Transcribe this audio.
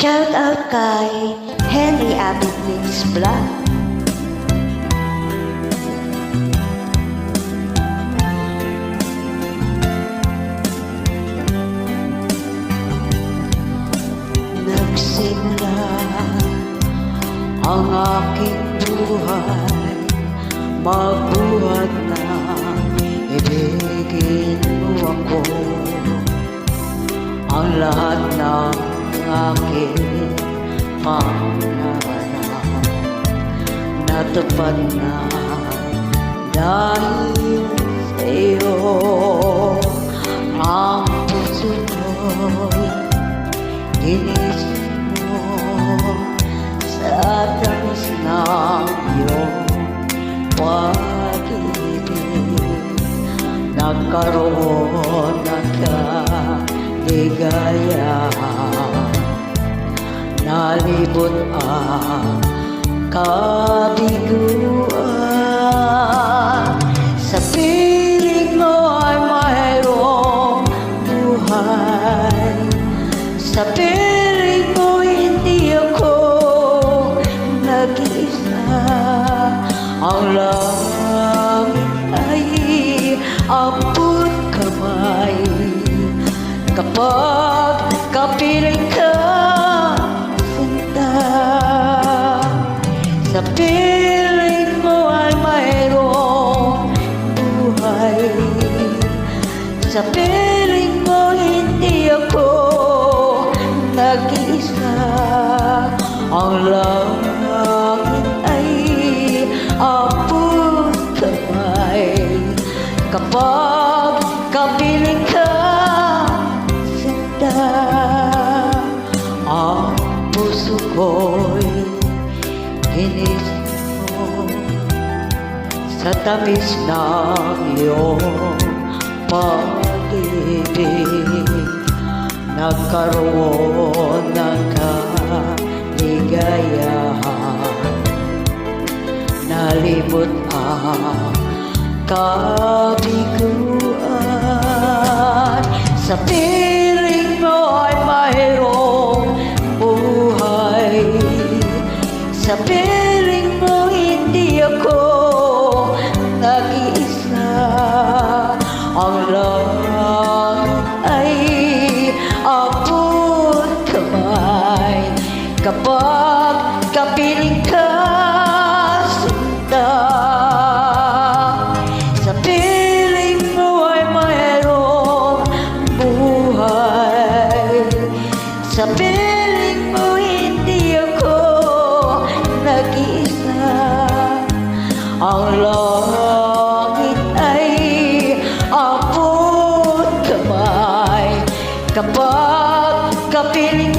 Shout out kay Henry Abitix Vlog. Nagsimula ang aking buhay, magbuhat na ibigin mo ako. Ang lahat ng aking pangarap natupad na dahil sa iyo. Ang puso ko'y inisip mo sa tamis ng iyong pag-ibig. Nagkaroon ng kaligayahan, nalibot ang kabiguan. Sa piling mo ay mayroong buhay, sa piling mo hindi ako nag-iisa. Ang langit ay abot kamay kapag kapiling ka sinta. Sa piling mo ay mayroong buhay, sa piling mo hindi ako nag-iisa. Ang langit ay abot kamay kapag kapiling ka sinta. Ang puso ko'y inisip mo sa tamis ng iyong pag-ibig. Nagkaroon ng kaligayahan, nalibot ang kabiguan. Sa piling mo ay mayroong buhay, sa piling mo hindi ako nag-iisa. Ang langit ay abot kamay kapag kapiling ka sinta. Sa piling mo ay mayroong buhay, sa piling mo hindi ako nag-iisa. Ang langit ay abot kamay kapag kapiling